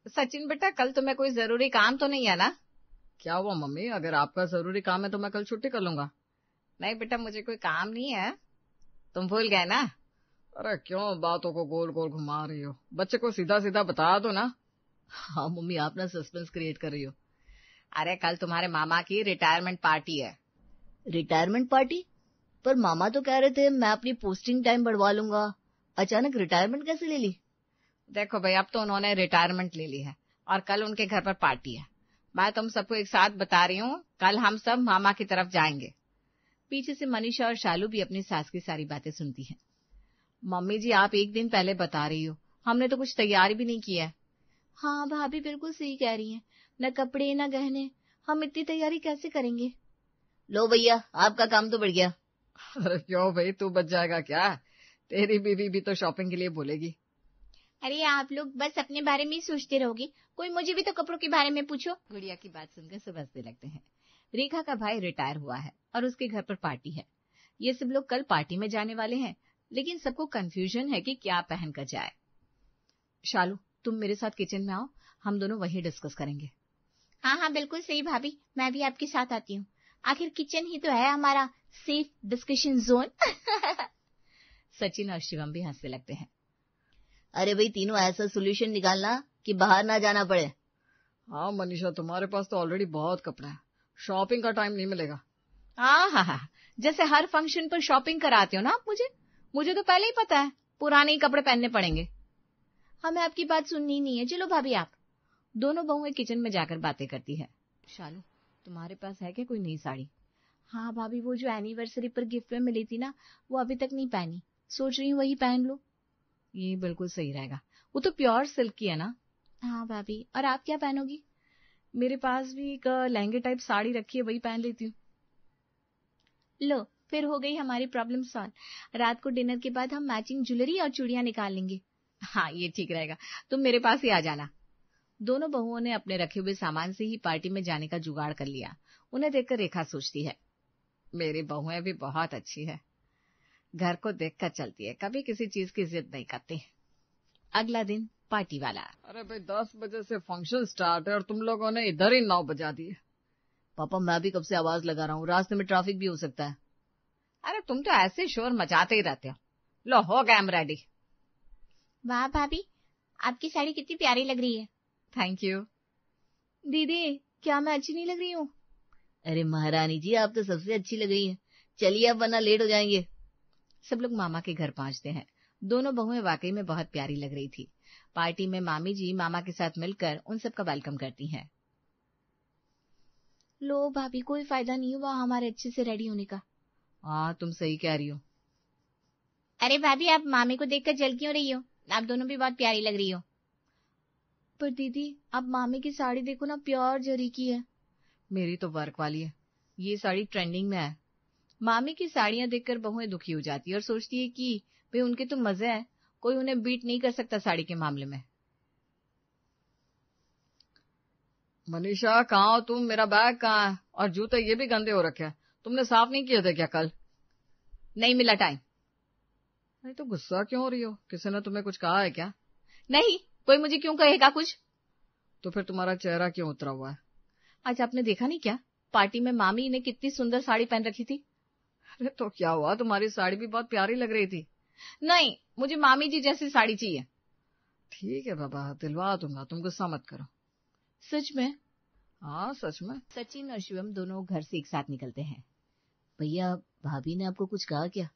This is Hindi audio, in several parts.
सचिन बेटा, कल तुम्हें कोई जरूरी काम तो नहीं है ना? क्या हुआ मम्मी? अगर आपका जरूरी काम है तो मैं कल छुट्टी कर लूंगा। नहीं बेटा, मुझे कोई काम नहीं है। तुम भूल गए ना? अरे क्यों बातों को गोल गोल घुमा रही हो? बच्चे को सीधा सीधा बता दो ना। हाँ मम्मी, आप ना सस्पेंस क्रिएट कर रही हो। अरे कल तुम्हारे मामा की रिटायरमेंट पार्टी है। Retirement party? पर मामा तो कह रहे थे मैं अपनी पोस्टिंग टाइम बढ़वा लूंगा। अचानक रिटायरमेंट कैसे ले ली? देखो भाई, अब तो उन्होंने रिटायरमेंट ले ली है और कल उनके घर पर पार्टी है। मैं तुम सबको एक साथ बता रही हूँ, कल हम सब मामा की तरफ जाएंगे। पीछे से मनीषा और शालू भी अपनी सास की सारी बातें सुनती हैं। मम्मी जी, आप एक दिन पहले बता रही हो, हमने तो कुछ तैयारी भी नहीं की है। हाँ भाभी बिल्कुल सही कह रही हैं, न कपड़े न गहने, हम इतनी तैयारी कैसे करेंगे? लो भैया, आपका काम तो बढ़ गया। अरे क्यों भाई, तू बच जाएगा क्या? तेरी बीवी भी तो शॉपिंग के लिए बोलेगी। अरे आप लोग बस अपने बारे में ही सोचते रहोगे, कोई मुझे भी तो कपड़ों के बारे में पूछो। गुड़िया की बात सुनकर सब हंसने लगते हैं। रेखा का भाई रिटायर हुआ है और उसके घर पर पार्टी है। ये सब लोग कल पार्टी में जाने वाले हैं, लेकिन सबको कंफ्यूजन है कि क्या पहनकर जाए। शालू, तुम मेरे साथ किचन में आओ, हम दोनों वहीं डिस्कस करेंगे। हाँ हाँ बिल्कुल सही भाभी, मैं भी आपके साथ आती हूँ। आखिर किचन ही तो है हमारा सेफ डिस्कशन जोन। सचिन और शिवम भी हंसने लगते हैं। अरे भाई, तीनों ऐसा सोल्यूशन निकालना कि बाहर ना जाना पड़े। हाँ मनीषा, तुम्हारे पास तो ऑलरेडी बहुत कपड़ा है, शॉपिंग का टाइम नहीं मिलेगा। हाँ, जैसे हर फंक्शन पर शॉपिंग कराते हो ना आप मुझे तो पहले ही पता है, पुराने ही कपड़े पहनने पड़ेंगे। हमें आपकी बात सुननी नहीं है, चलो भाभी आप। दोनों बहुएं किचन में जाकर बातें करती है। शालू, तुम्हारे पास है क्या कोई नई साड़ी? हाँ भाभी, वो जो एनिवर्सरी पर गिफ्ट में मिली थी ना, वो अभी तक नहीं पहनी, सोच रही हूँ वही पहन लो। ये बिल्कुल सही रहेगा, वो तो प्योर सिल्क की है ना। हाँ भाभी, और आप क्या पहनोगी? मेरे पास भी एक लहंगे टाइप साड़ी रखी है, वही पहन लेती हूँ। लो, फिर हो गई हमारी प्रॉब्लम सॉल्व। रात को डिनर के बाद हम मैचिंग ज्वेलरी और चूड़ियां निकाल लेंगे। हाँ, ये ठीक रहेगा, तुम मेरे पास ही आ जाना। दोनों बहुओं ने अपने रखे हुए सामान से ही पार्टी में जाने का जुगाड़ कर लिया। उन्हें देखकर रेखा सोचती है, मेरी बहुएं भी बहुत अच्छी है, घर को देखकर चलती है, कभी किसी चीज की जिद नहीं करती। अगला दिन पार्टी वाला। अरे भाई, 10 बजे से फंक्शन स्टार्ट है और तुम लोगों ने इधर ही 9 बजा दिए। पापा, मैं भी कब से आवाज लगा रहा हूँ, रास्ते में ट्रैफिक भी हो सकता है। अरे तुम तो ऐसे शोर मचाते ही रहते हो। लो, हो गया हम रेडी। वाह भाभी, आपकी साड़ी कितनी प्यारी लग रही है। Thank you. दीदी, क्या मैं अच्छी नहीं लग रही हूँ? अरे महारानी जी, आप तो सबसे अच्छी लग रही हैं। चलिए अब, वरना लेट हो जाएंगे। सब लोग मामा के घर पहुंचते हैं। दोनों बहुएं वाकई में बहुत प्यारी लग रही थी। पार्टी में मामी जी मामा के साथ मिलकर उन सबका वेलकम करती हैं। लो भाभी, कोई फायदा नहीं हुआ हमारे अच्छे से रेडी होने का। हाँ, तुम सही कह रही हो। अरे भाभी, आप मामी को देखकर जल क्यों रही हो? आप दोनों भी बहुत प्यारी लग रही हो। पर दीदी, आप मामी की साड़ी देखो ना, प्योर जरी की है। मेरी तो वर्क वाली है, ये साड़ी ट्रेंडिंग में है। मामी की साड़ियां देखकर बहुएं दुखी हो जाती है और सोचती है कि भाई उनके तो मजे हैं, कोई उन्हें बीट नहीं कर सकता साड़ी के मामले में। मनीषा, कहाँ हो तुम? मेरा बैग कहाँ है? और जूते ये भी गंदे हो रखे हैं, तुमने साफ नहीं किए थे क्या कल? नहीं मिला टाइम। नहीं तो गुस्सा क्यों हो रही हो? किसी ने तुम्हें कुछ कहा है क्या? नहीं, कोई मुझे क्यों कहेगा कुछ? तो फिर तुम्हारा चेहरा क्यों उतरा हुआ है? आज आपने देखा नहीं क्या, पार्टी में मामी ने कितनी सुंदर साड़ी पहन रखी थी। अरे तो क्या हुआ, तुम्हारी साड़ी भी बहुत प्यारी लग रही थी। नहीं, मुझे मामी जी जैसी साड़ी चाहिए। ठीक है बाबा, दिलवा दूंगा, तुम गुस्सा मत करो। सच में? हाँ सच में। सचिन और शिवम दोनों घर से एक साथ निकलते हैं। भैया, भाभी ने आपको कुछ कहा क्या?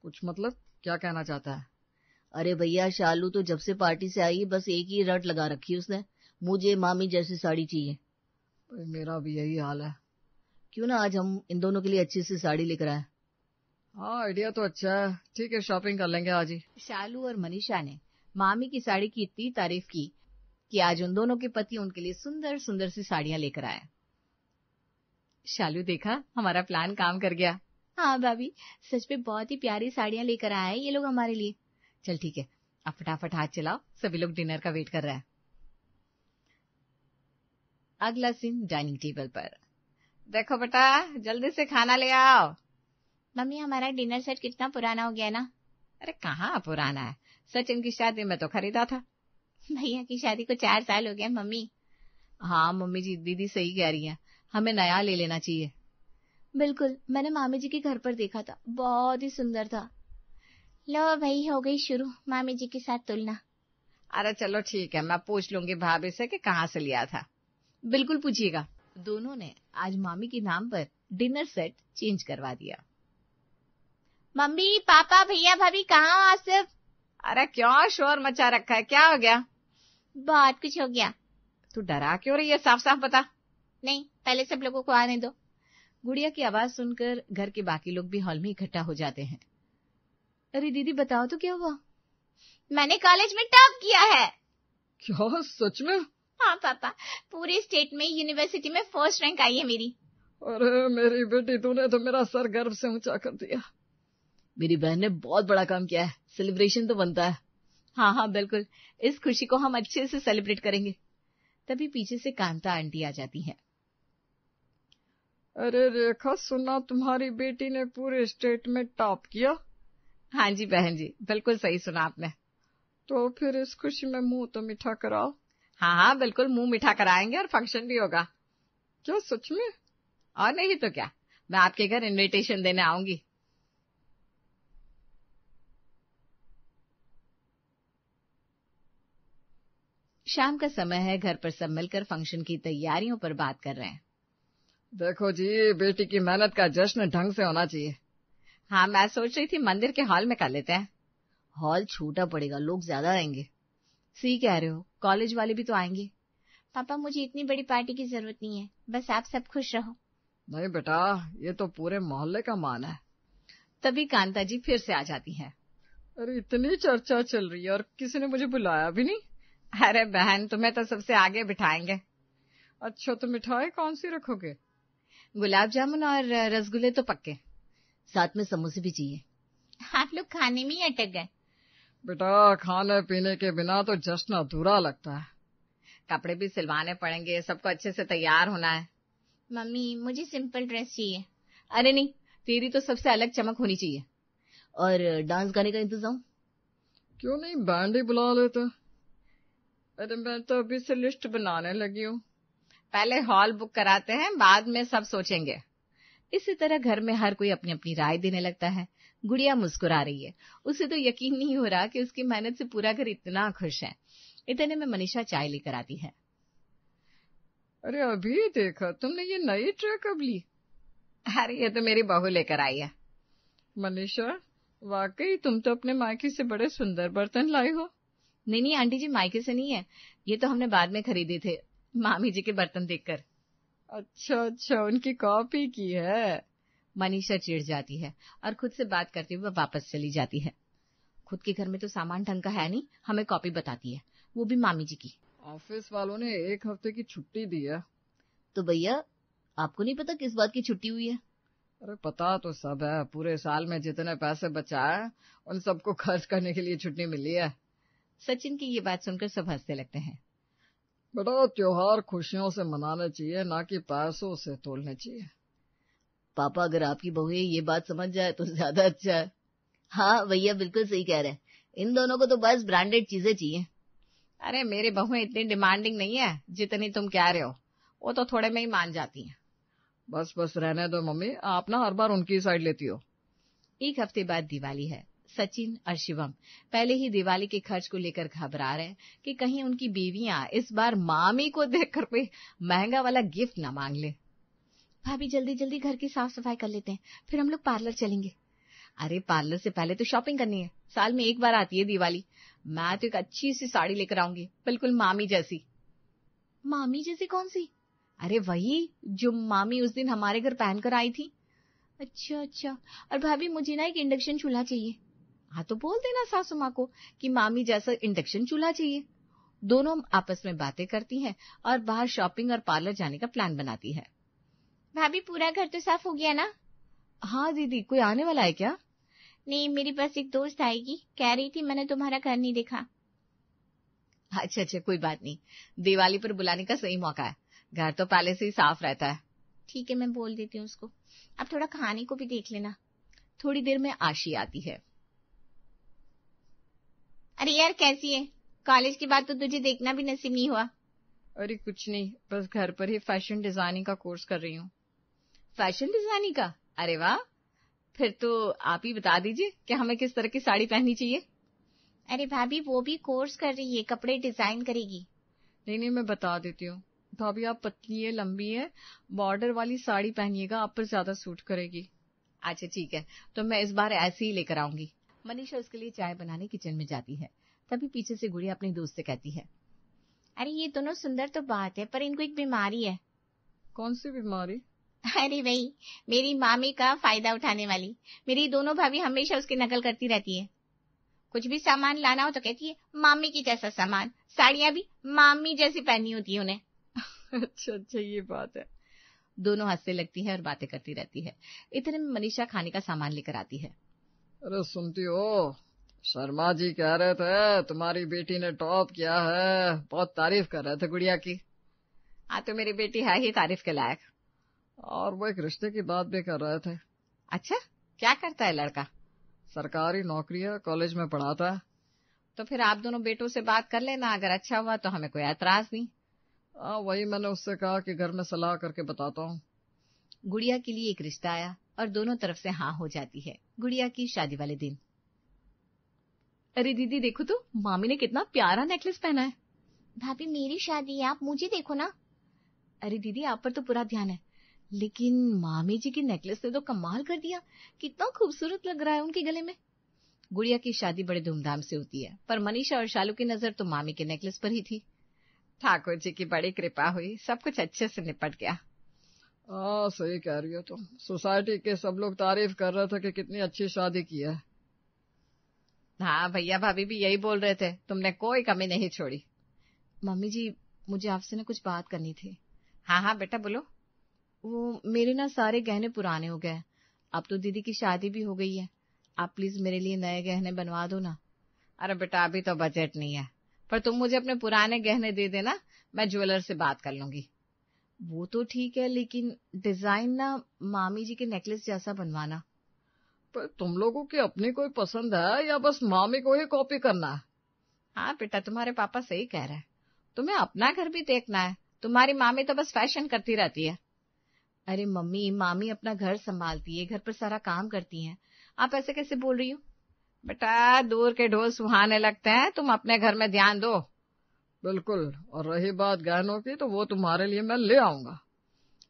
कुछ मतलब? क्या कहना चाहता है? अरे भैया, शालू तो जब से पार्टी से आई बस एक ही रट लगा रखी उसने, मुझे मामी जैसी साड़ी चाहिए। मेरा भी यही हाल है। क्यों ना आज हम इन दोनों के लिए अच्छी सी साड़ी लेकर आए। हाँ, आइडिया तो अच्छा है, ठीक है, शॉपिंग कर लेंगे आज ही। शालू और मनीषा ने मामी की साड़ी की इतनी तारीफ की कि आज उन दोनों के पति उनके लिए सुंदर सुंदर सी साड़ियां लेकर आए। शालू, देखा, हमारा प्लान काम कर गया। हाँ भाभी, सच में बहुत ही प्यारी साड़ियां लेकर आए ये लोग हमारे लिए। चल ठीक है, अब फटाफट हाथ चलाओ, सभी लोग डिनर का वेट कर रहे हैं। अगला सीन डाइनिंग टेबल पर। देखो बेटा, जल्दी से खाना ले आओ। मम्मी, हमारा डिनर सेट कितना पुराना हो गया ना। अरे कहाँ पुराना है, सचिन की शादी में तो खरीदा था। भैया की शादी को 4 साल हो गया मम्मी। हाँ मम्मी जी, दीदी सही कह रही है, हमें नया ले लेना चाहिए। बिल्कुल, मैंने मामी जी के घर पर देखा था, बहुत ही सुंदर था। लो भाई, हो गई शुरू मामी जी के साथ तुलना। अरे चलो ठीक है, मैं पूछ लूंगी भाभी से कि कहाँ से लिया था। बिल्कुल पूछिएगा। दोनों ने आज मामी के नाम पर डिनर सेट चेंज करवा दिया। मम्मी, पापा, भैया, भाभी कहाँ हो आसिफ? अरे क्यों शोर मचा रखा है, क्या हो गया? बहुत कुछ हो गया। तू डरा क्यों रही है, साफ साफ बता। नहीं, पहले सब लोगों को आने दो। गुड़िया की आवाज सुनकर घर के बाकी लोग भी हॉल में इकट्ठा हो जाते हैं। अरे दीदी बताओ तो क्या हुआ? मैंने कॉलेज में टॉप किया है। क्या सच में? हाँ पापा, पूरे स्टेट में यूनिवर्सिटी में फर्स्ट रैंक आई है मेरी। अरे मेरी बेटी, तूने तो मेरा सर गर्व से ऊंचा कर दिया। मेरी बहन ने बहुत बड़ा काम किया है, सेलिब्रेशन तो बनता है। हाँ हाँ बिल्कुल, इस खुशी को हम अच्छे से सेलिब्रेट करेंगे। तभी पीछे से कांता आंटी आ जाती है। अरे रेखा, सुना तुम्हारी बेटी ने पूरे स्टेट में टॉप किया? हाँ जी बहन जी, बिल्कुल सही सुना आपने। तो फिर इस खुशी में मुंह तो मीठा कराओ। हाँ हाँ बिल्कुल, मुंह मीठा कराएंगे और फंक्शन भी होगा। क्या सच में? और नहीं तो क्या, मैं आपके घर इनविटेशन देने आऊंगी। शाम का समय है, घर पर सब मिलकर फंक्शन की तैयारियों पर बात कर रहे हैं। देखो जी, बेटी की मेहनत का जश्न ढंग से होना चाहिए। हाँ, मैं सोच रही थी मंदिर के हॉल में कर लेते हैं। हॉल छोटा पड़ेगा, लोग ज्यादा आएंगे। सही कह रहे हो, कॉलेज वाले भी तो आएंगे। पापा, मुझे इतनी बड़ी पार्टी की जरूरत नहीं है, बस आप सब खुश रहो। नहीं बेटा, ये तो पूरे मोहल्ले का मान है। तभी कांता जी फिर से आ जाती हैं। अरे इतनी चर्चा चल रही है और किसी ने मुझे बुलाया भी नहीं। अरे बहन, तुम्हें तो सबसे आगे बिठाएंगे। अच्छा, तो मिठाई कौन सी रखोगे? गुलाब जामुन और रसगुल्ले तो पक्के, साथ में समोसे भी चाहिए। आप लोग खाने में ही अटक गए। बेटा, खाने पीने के बिना तो जश्न अधूरा लगता है। कपड़े भी सिलवाने पड़ेंगे, सबको अच्छे से तैयार होना है। मम्मी, मुझे सिंपल ड्रेस चाहिए। अरे नहीं, तेरी तो सबसे अलग चमक होनी चाहिए। और डांस गाने का इंतजाम क्यों नहीं बैंड ही बुला लेते? अरे मैं तो अभी से लिस्ट बनाने लगी हूँ। पहले हॉल बुक कराते हैं, बाद में सब सोचेंगे। इसी तरह घर में हर कोई अपनी अपनी राय देने लगता है। गुड़िया मुस्कुरा रही है, उसे तो यकीन नहीं हो रहा कि उसकी मेहनत से पूरा घर इतना खुश है। इतने में मनीषा चाय लेकर आती है। अरे अभी देखा तुमने ये नई ट्रे कब ली? अरे ये तो मेरी बहू लेकर आई है। मनीषा, वाकई तुम तो अपने मायके से बड़े सुंदर बर्तन लाई हो। नहीं नहीं आंटी जी, मायके से नहीं है, ये तो हमने बाद में खरीदे थे, मामी जी के बर्तन देखकर। अच्छा, उनकी कॉपी की है। मनीषा चिढ़ जाती है और खुद से बात करते हुए वापस चली जाती है। खुद के घर में तो सामान ढंग का है नहीं, हमें कॉपी बताती है, वो भी मामी जी की। ऑफिस वालों ने 1 हफ्ते की छुट्टी दी है। तो भैया, आपको नहीं पता किस बात की छुट्टी हुई है? अरे पता तो सब है, पूरे साल में जितने पैसे बचाए उन सबको खर्च करने के लिए छुट्टी मिली है। सचिन की ये बात सुनकर सब हंसने लगते हैं। बेटा, त्योहार खुशियों से मनाने चाहिए, ना कि पैसों से तोलने चाहिए। पापा, अगर आपकी बहू ये बात समझ जाए तो ज्यादा अच्छा है। हाँ भैया, बिल्कुल सही कह रहे हैं, इन दोनों को तो बस ब्रांडेड चीजें चाहिए। अरे मेरी बहुएं इतनी डिमांडिंग नहीं है जितनी तुम कह रहे हो, वो तो थोड़े में ही मान जाती हैं। बस रहने दो मम्मी, आप ना हर बार उनकी साइड लेती हो। एक हफ्ते बाद दिवाली है। सचिन और शिवम पहले ही दिवाली के खर्च को लेकर घबरा रहे हैं कि कहीं उनकी बीवियां इस बार मामी को देखकर कोई महंगा वाला गिफ्ट ना मांग ले। भाभी, जल्दी जल्दी घर की साफ सफाई कर लेते हैं, फिर हम लोग पार्लर चलेंगे। अरे पार्लर से पहले तो शॉपिंग करनी है, साल में एक बार आती है दिवाली। मैं तो एक अच्छी सी साड़ी लेकर आऊंगी, बिल्कुल मामी जैसी। मामी जैसी कौन सी? अरे वही जो मामी उस दिन हमारे घर पहनकर आई थी। अच्छा, और भाभी मुझे ना एक इंडक्शन चूल्हा चाहिए। हाँ तो बोल देना सासू माँ को कि मामी जैसा इंडक्शन चूल्हा चाहिए। दोनों आपस में बातें करती हैं और बाहर शॉपिंग और पार्लर जाने का प्लान बनाती है। भाभी, पूरा घर तो साफ हो गया ना? हाँ दीदी, कोई आने वाला है क्या? नहीं, मेरी पास एक दोस्त आएगी, कह रही थी मैंने तुम्हारा घर नहीं देखा। अच्छा, कोई बात नहीं, दिवाली पर बुलाने का सही मौका है, घर तो पहले से ही साफ रहता है। ठीक है, मैं बोल देती हूँ उसको। अब थोड़ा खाने को भी देख लेना। थोड़ी देर में आशी आती है। अरे यार, कैसी है? कॉलेज के बाद तो तुझे देखना भी नसीब नहीं हुआ। अरे कुछ नहीं, बस घर पर ही फैशन डिजाइनिंग का कोर्स कर रही हूँ। फैशन डिजाइनिंग का? अरे वाह, फिर तो आप ही बता दीजिए कि हमें किस तरह की साड़ी पहननी चाहिए। अरे भाभी, वो भी कोर्स कर रही है, कपड़े डिजाइन करेगी। नहीं, मैं बता देती हूँ। भाभी आप पतली है, लंबी है, बॉर्डर वाली साड़ी पहनिएगा, आप पर ज्यादा सूट करेगी। अच्छा ठीक है, तो मैं इस बार ऐसे ही लेकर आऊंगी। मनीषा उसके लिए चाय बनाने किचन में जाती है। तभी पीछे से गुड़िया अपने दोस्त से कहती है, अरे ये दोनों सुंदर तो बात है, पर इनको एक बीमारी है। कौन सी बीमारी? अरे वही, मेरी मामी का फायदा उठाने वाली। मेरी दोनों भाभी हमेशा उसकी नकल करती रहती है। कुछ भी सामान लाना हो तो कहती है मामी की जैसा सामान, साड़ियां भी मामी जैसी पहननी होती है उन्हें। अच्छा, ये बात है। दोनों हंसने लगती है और बातें करती रहती है। इतने में मनीषा खाने का सामान लेकर आती है। अरे सुनती हो, शर्मा जी कह रहे थे तुम्हारी बेटी ने टॉप किया है, बहुत तारीफ कर रहे थे गुड़िया की। हाँ, तो मेरी बेटी है ही तारीफ के लायक। और वो एक रिश्ते की बात भी कर रहे थे। अच्छा, क्या करता है लड़का? सरकारी नौकरी है, कॉलेज में पढ़ाता है। तो फिर आप दोनों बेटों से बात कर लेना, अगर अच्छा हुआ तो हमें कोई एतराज नहीं। वही मैंने उससे कहा कि घर में सलाह करके बताता हूँ। गुड़िया के लिए एक रिश्ता आया और दोनों तरफ से हाँ हो जाती है। गुड़िया की शादी वाले दिन। अरे दीदी देखो तो, मामी ने कितना प्यारा नेकलेस पहना है। भाभी मेरी शादी है, आप मुझे देखो ना। अरे दीदी आप पर तो पूरा ध्यान है, लेकिन मामी जी की नेकलेस ने तो कमाल कर दिया, कितना खूबसूरत लग रहा है उनके गले में। गुड़िया की शादी बड़े धूमधाम से होती है, पर मनीषा और शालू की नजर तो मामी के नेकलेस पर ही थी। ठाकुर जी की बड़ी कृपा हुई, सब कुछ अच्छे से निपट गया। सही कह रही हो तुम। सोसाइटी के सब लोग तारीफ कर रहे थे कि कितनी अच्छी शादी की है। हाँ, भैया भाभी भी यही बोल रहे थे, तुमने कोई कमी नहीं छोड़ी। मम्मी जी, मुझे आपसे ना कुछ बात करनी थी। हाँ बेटा बोलो। वो मेरे ना सारे गहने पुराने हो गए, अब तो दीदी की शादी भी हो गई है, आप प्लीज मेरे लिए नए गहने बनवा दो ना। अरे बेटा अभी तो बजट नहीं है, पर तुम मुझे अपने पुराने गहने दे देना, मैं ज्वेलर से बात कर लूंगी। वो तो ठीक है, लेकिन डिजाइन ना मामी जी के नेकलेस जैसा बनवाना। पर तुम लोगों की अपनी कोई पसंद है या बस मामी को ही कॉपी करना है? हाँ बेटा, तुम्हारे पापा सही कह रहे हैं, तुम्हें अपना घर भी देखना है, तुम्हारी मामी तो बस फैशन करती रहती है। अरे मम्मी, मामी अपना घर संभालती है, घर पर सारा काम करती हैं, आप ऐसे कैसे बोल रही हो? बेटा दूर के ढोल सुहाने लगते हैं, तुम अपने घर में ध्यान दो। बिल्कुल, और रही बात गहनों की तो वो तुम्हारे लिए मैं ले आऊंगा।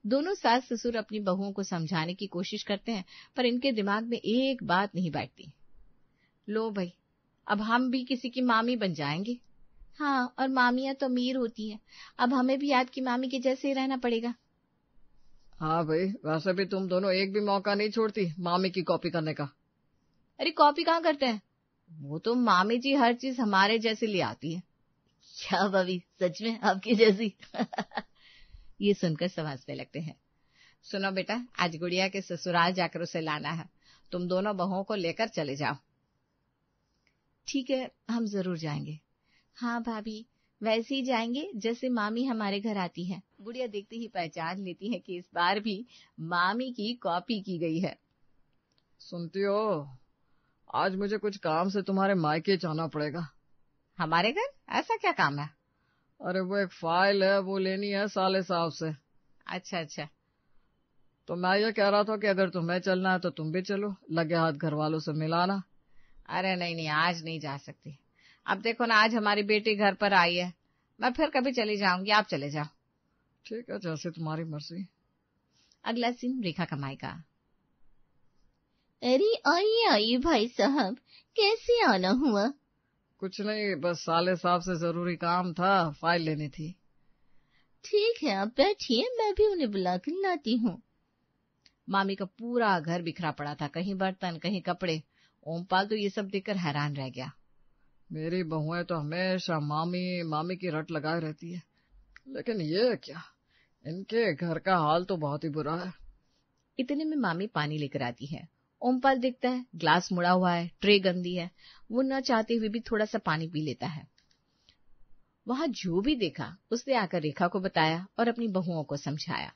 दोनों सास ससुर अपनी बहुओं को समझाने की कोशिश करते हैं, पर इनके दिमाग में एक बात नहीं बैठती। लो भाई, अब हम भी किसी की मामी बन जाएंगे। हाँ, और मामियां तो अमीर होती हैं, अब हमें भी आपकी मामी के जैसे ही रहना पड़ेगा। हाँ भाई, वैसे भी तुम दोनों एक भी मौका नहीं छोड़ती मामी की कॉपी करने का। अरे कॉपी कहाँ करते हैं, वो तो मामी जी हर चीज हमारे जैसे ले आती है। क्या भाभी, सच में आपकी जैसी? ये सुनकर सब हंसने लगते हैं। सुनो बेटा, आज गुड़िया के ससुराल जाकर उसे लाना है, तुम दोनों बहुओं को लेकर चले जाओ। ठीक है, हम जरूर जाएंगे। हाँ भाभी, वैसे ही जाएंगे जैसे मामी हमारे घर आती है। गुड़िया देखते ही पहचान लेती है कि इस बार भी मामी की कॉपी की गई है। सुनती हो, आज मुझे कुछ काम से तुम्हारे मायके जाना पड़ेगा। हमारे घर? ऐसा क्या काम है? अरे वो एक फाइल है, वो लेनी है साले साहब से। अच्छा। तो मैं ये कह रहा था कि अगर तुम्हें चलना है तो तुम भी चलो, लगे हाथ घर वालों से मिलाना। अरे नहीं, आज नहीं जा सकती। अब देखो ना, आज हमारी बेटी घर पर आई है, मैं फिर कभी चली जाऊंगी, आप चले जाओ। ठीक है, जैसे तुम्हारी मर्जी। अगला सीन रेखा कमाई का। अरे आइए भाई साहब, कैसे आना हुआ? कुछ नहीं, बस साले साहब से जरूरी काम था, फाइल लेनी थी। ठीक है, आप बैठिए, मैं भी उन्हें बुला कर लाती हूँ। मामी का पूरा घर बिखरा पड़ा था, कहीं बर्तन कहीं कपड़े। ओमपाल तो ये सब देखकर हैरान रह गया। मेरी बहुएं तो हमेशा मामी की रट लगाए रहती है, लेकिन ये क्या, इनके घर का हाल तो बहुत ही बुरा है। इतने में मामी पानी लेकर आती है। ओमपाल देखता है ग्लास मुड़ा हुआ है, ट्रे गंदी है, वो न चाहते हुए भी थोड़ा सा पानी पी लेता है। वहां जो भी देखा उसने आकर रेखा को बताया और अपनी बहुओं को समझाया।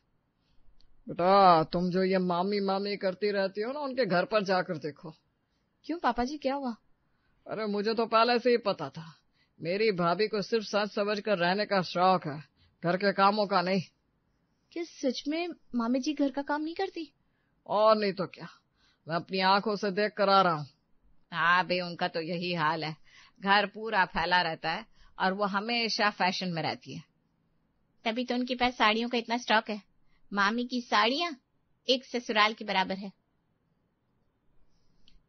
बेटा तुम जो ये मामी करती रहती हो ना, उनके घर पर जाकर देखो। क्यों पापा जी, क्या हुआ? अरे मुझे तो पहले से ही पता था मेरी भाभी को सिर्फ सच समझ कर रहने का शौक है, घर के कामों का नहीं। क्या सच में मामी जी घर का काम नहीं करती? और नहीं तो क्या, मैं अपनी आंखों से देख कर आ रहा हूँ। हाँ भाई, उनका तो यही हाल है, घर पूरा फैला रहता है और वो हमेशा फैशन में रहती है। तभी तो उनके पास साड़ियों का इतना स्टॉक है। मामी की साड़ियां एक ससुराल के बराबर है।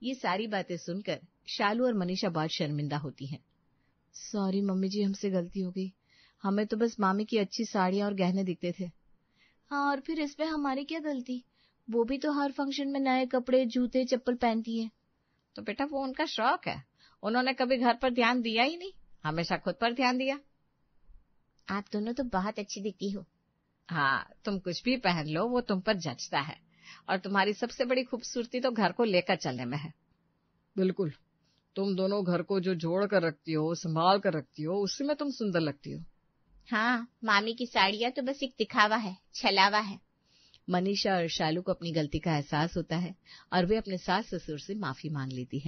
ये सारी बातें सुनकर शालू और मनीषा बहुत शर्मिंदा होती हैं। सॉरी मम्मी जी, हमसे गलती हो गई। हमें तो बस मामी की अच्छी साड़ियां और गहने दिखते थे। हाँ, और फिर इसमें हमारी क्या गलती? वो भी तो हर फंक्शन में नए कपड़े, जूते, चप्पल पहनती है। तो बेटा वो उनका शौक है, उन्होंने कभी घर पर ध्यान दिया ही नहीं, हमेशा खुद पर ध्यान दिया। आप दोनों तो बहुत अच्छी दिखती हो। हाँ, तुम कुछ भी पहन लो वो तुम पर जचता है, और तुम्हारी सबसे बड़ी खूबसूरती तो घर को लेकर चलने में है। बिल्कुल, तुम दोनों घर को जो जोड़ कर रखती हो, संभाल कर रखती हो, उसी में तुम सुंदर लगती हो। हाँ, मामी की साड़ियां तो बस एक दिखावा है, छलावा है। मनीषा और शालू को अपनी गलती का एहसास होता है और वे अपने सास ससुर से माफी मांग लेती है।